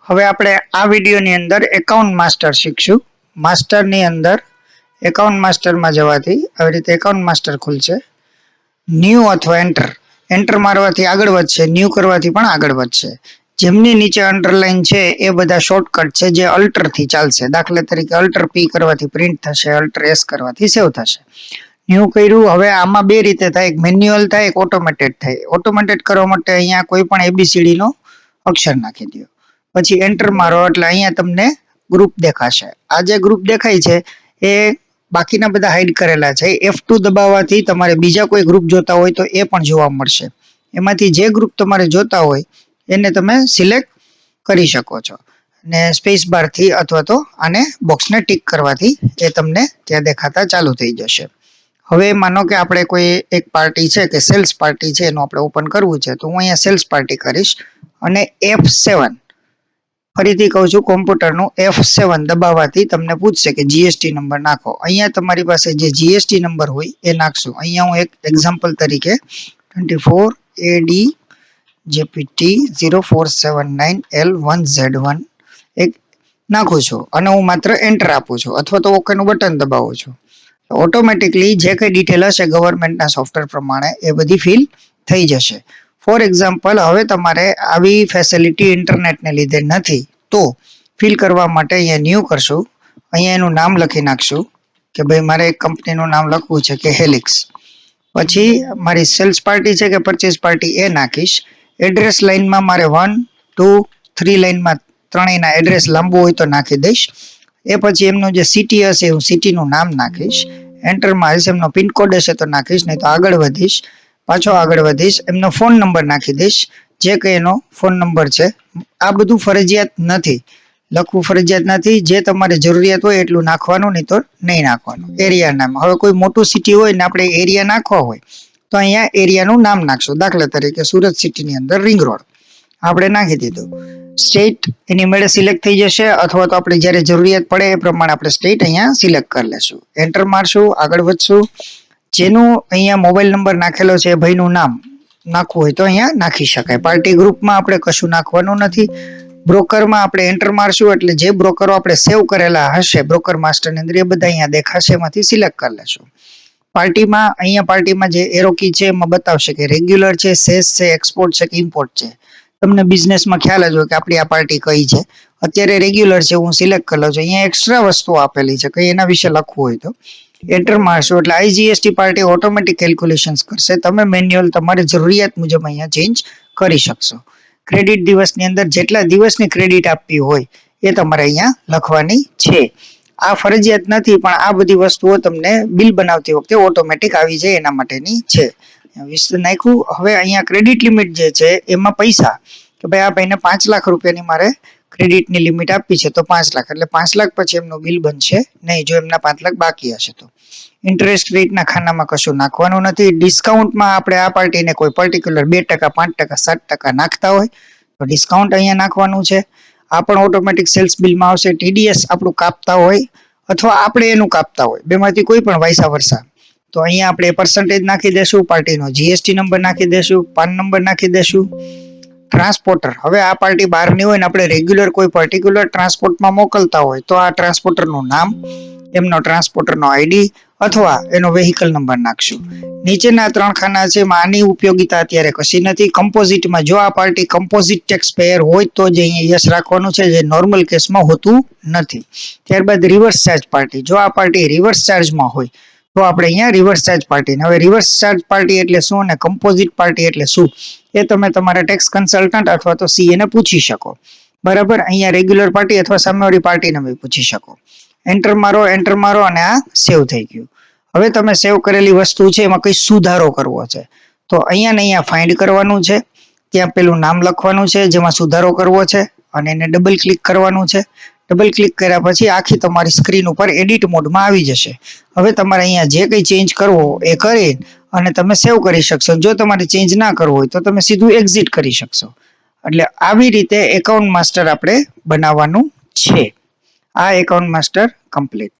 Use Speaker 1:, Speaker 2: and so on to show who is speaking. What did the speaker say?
Speaker 1: હવે આપણે આ વિડીયોની અંદર એકાઉન્ટ માસ્ટર શીખશું. માસ્ટરની અંદર એકાઉન્ટ માસ્ટરમાં જવાથી આવી રીતે એકાઉન્ટ માસ્ટર ખુલશે. ન્યૂ અથવા એન્ટર મારવાથી આગળ વધશે, ન્યૂ કરવાથી પણ આગળ વધશે. જેમની નીચે અંડરલાઈન છે એ બધા શોર્ટકટ છે જે અલ્ટરથી ચાલશે. દાખલા તરીકે અલ્ટર પી કરવાથી પ્રિન્ટ થશે, અલ્ટર એસ કરવાથી સેવ થશે. ન્યૂ કર્યું. હવે આમાં બે રીતે થાય, એક મેન્યુઅલ થાય, એક ઓટોમેટેડ થાય. ઓટોમેટેડ કરવા માટે અહીંયા કોઈ પણ ABCD નો અક્ષર નાખી દો, પછી એન્ટર મારો એટલે અહીંયા તમને ગ્રુપ દેખાશે. આ જે ગ્રુપ દેખાય છે એ બાકીના બધા હાઈડ કરેલા છે. F2 દબાવવાથી તમારે બીજા કોઈ ગ્રુપ જોતા હોય તો એ પણ જોવા મળશે. એમાંથી જે ગ્રુપ તમારે જોતા હોય એને તમે સિલેક્ટ કરી શકો છો ને સ્પેસ બાર થી અથવા તો આને બોક્સને ટીક કરવાથી એ તમને ત્યાં દેખાતા ચાલુ થઈ જશે. હવે માનો કે આપણે કોઈ એક પાર્ટી છે કે સેલ્સ પાર્ટી છે એનું આપણે ઓપન કરવું છે, તો હું અહીંયા સેલ્સ પાર્ટી કરીશ અને F7 ફરીથી કહું છું, કોમ્પ્યુટરનું F7 દબાવવાથી તમને પૂછશે કે જીએસટી નંબર નાખો. અહીંયા તમારી પાસે જે જીએસટી નંબર હોય એ નાખશું. અહીંયા હું એક એક્ઝામ્પલ તરીકે 24AD JPT 0479L1Z1 એક નાખું છું અને હું માત્ર એન્ટર આપું છું અથવા તો ઓકે નું બટન દબાવું છું. ઓટોમેટિકલી જે કંઈ ડિટેલ હશે ગવર્મેન્ટના સોફ્ટવેર પ્રમાણે એ બધી ફિલ થઈ જશે. ફોર એક્ઝામ્પલ, હવે તમારે આવી ફેસિલિટી ઇન્ટરનેટને લીધે નથી તો ફિલ કરવા માટે અહીંયા ન્યૂ કરશું. અહીંયા એનું નામ લખી નાખશું કે ભાઈ મારે એક કંપનીનું નામ લખવું છે કે હેલિક્સ. પછી મારી સેલ્સ પાર્ટી છે કે પરચેસ પાર્ટી એ નાખીશ. એડ્રેસ લાઇનમાં મારે 1, 2, 3 લાઇનમાં ત્રણેયના એડ્રેસ લાંબુ હોય તો નાખી દઈશ. એ પછી એમનું જે સિટી હશે હું સિટીનું નામ નાખીશ. એન્ટર મારીશ. એમનો પિનકોડ હશે તો નાખીશ, નહીં તો આગળ વધીશ. પાછો આગળ વધીશ. એમનો ફોન નંબર નાખી દઈશ, જે કંઈ એનો ફોન નંબર છે. આ બધું ફરજિયાત નથી, લખવું ફરજિયાત નથી. જે તમારે જરૂરિયાત હોય એટલું નાખવાનું, નહીં તો નહીં નાખવાનું. એરિયા નામ, હવે કોઈ મોટું સિટી હોય ને આપણે એરિયા નાખવા હોય તો અહીંયા એરિયાનું નામ નાખશું. દાખલા તરીકે સુરત સિટીની અંદર રિંગ રોડ આપણે નાખી દીધું. સ્ટેટ એની મેળે સિલેક્ટ થઈ જશે, અથવા તો આપણે જ્યારે જરૂરિયાત પડે એ પ્રમાણે આપણે સ્ટેટ અહીંયા સિલેક્ટ કરી લેશું. એન્ટર મારશું, આગળ વધશું. જેનું અહીંયા મોબાઈલ નંબર નાખેલો છે એ ભાઈનું નામ નાખવું હોય તો અહીંયા નાખી શકાય. પાર્ટી ગ્રુપમાં આપણે કશું નાખવાનું નથી. બ્રોકરમાં આપણે એન્ટર મારશું એટલે જે બ્રોકરો આપણે સેવ કરેલા હશે બ્રોકર માસ્ટરની અંદર એ બધા અહીંયા દેખાશે, એમાંથી સિલેક્ટ કરી લેશું. પાર્ટીમાં અહીંયા પાર્ટીમાં જે એરો કી છે એમાં બતાવશે કે રેગ્યુલર છે, સેસ છે, એક્સપોર્ટ છે કે ઇમ્પોર્ટ છે. તમને બિઝનેસમાં ખ્યાલ જ હોય કે આપણી આ પાર્ટી કઈ છે. અત્યારે રેગ્યુલર છે, હું સિલેક્ટ કરી લઉં છું. અહીંયા એક્સ્ટ્રા વસ્તુઓ આપેલી છે, કઈ એના વિશે લખવું હોય તો એન્ટર મારશો એટલે IGST પાર્ટી ઓટોમેટિક કેલ્ક્યુલેશન્સ કરશે. તમે મેન્યુઅલ તમારી જરૂરિયાત મુજબ અહીંયા ચેન્જ કરી શકશો. ક્રેડિટ દિવસની અંદર જેટલા દિવસની ક્રેડિટ આપવી હોય એ તમારે અહીંયા લખવાની છે. આ ફરજિયાત નથી, પણ આ બધી વસ્તુઓ તમને બિલ બનાવતી વખતે ઓટોમેટિક આવી જાય એના માટેની છે. 20 નાખ્યું. હવે અહીંયા ક્રેડિટ લિમિટ જે છે એમાં પૈસા કે ભાઈ આ ભાઈને 5 લાખ રૂપિયાની મારે ક્રેડિટની લિમિટ આપવી છે તો 5 લાખ, એટલે 5 લાખ પછી એમનું બિલ બનશે નહીં જો એમના 5 લાખ બાકી હશે તો. ઇન્ટરેસ્ટ રેટના ખાનામાં કશું નાખવાનું નથી. ડિસ્કાઉન્ટમાં આપણે આ પાર્ટીને કોઈ પર્ટિક્યુલર 2%, 5%, 7% નાખતા હોય તો ડિસ્કાઉન્ટ અહીંયા નાખવાનું છે. આ પણ ઓટોમેટિક સેલ્સ બિલમાં આવશે. TDS આપણું કાપતા હોય અથવા આપણે એનું કાપતા હોય, બેમાંથી કોઈ પણ વાયસા વર્ષા, તો અહીંયા આપણે પર્સન્ટેજ નાખી દેશું. પાર્ટીનો GST નંબર નાખી દેશું, પાન નંબર નાખી દેશું. ટ્રાન્સપોર્ટર, હવે આ પાર્ટી બહારની હોય ને આપણે રેગ્યુલર કોઈ પર્ટિક્યુલર ટ્રાન્સપોર્ટમાં મોકલતા હોય તો આ ટ્રાન્સપોર્ટરનું નામ, એમનો ટ્રાન્સપોર્ટરનો ID અથવા એનો વેહિકલ નંબર નાખશું. નીચેના 3 ખાના છે એમાં આની ઉપયોગિતા અત્યારે કશી નથી. કમ્પોઝિટમાં જો આ પાર્ટી કમ્પોઝિટ ટેક્સ પેયર હોય તો જ અહીંયા યસ રાખવાનું છે, જે નોર્મલ કેસમાં હોતું નથી. ત્યારબાદ રિવર્સ ચાર્જ પાર્ટી, જો આ પાર્ટી રિવર્સ ચાર્જમાં હોય તો આપણે અહીંયા રિવર્સ ચાર્જ પાર્ટી. હવે રિવર્સ ચાર્જ પાર્ટી એટલે શું અને કમ્પોઝિટ પાર્ટી એટલે શું એ તમે તમારા ટેક્સ કન્સલ્ટન્ટ અથવા તો CA ને પૂછી શકો. બરાબર, અહીંયા રેગ્યુલર પાર્ટી અથવા સામેવાળી પાર્ટીને બી પૂછી શકો. એન્ટર મારો અને આ સેવ થઈ ગયું. હવે તમે સેવ કરેલી વસ્તુ છે એમાં કઈ સુધારો કરવો છે તો અહીંયા ને અહીંયા ફાઇન્ડ કરવાનું છે. ત્યાં પેલું નામ લખવાનું છે જેમાં સુધારો કરવો છે અને એને ડબલ ક્લિક કરવાનું છે. ડબલ ક્લિક કર્યા પછી આખી તમારી સ્ક્રીન ઉપર એડિટ મોડમાં આવી જશે. હવે તમારે અહીંયા જે કંઈ ચેન્જ કરવો એ કરી અને તમે સેવ કરી શકશો. જો તમારે ચેન્જ ના કરવો હોય તો તમે સીધું એક્ઝિટ કરી શકશો. એટલે આવી રીતે એકાઉન્ટ માસ્ટર આપણે બનાવવાનું છે. આ એકાઉન્ટ માસ્ટર કમ્પ્લીટ.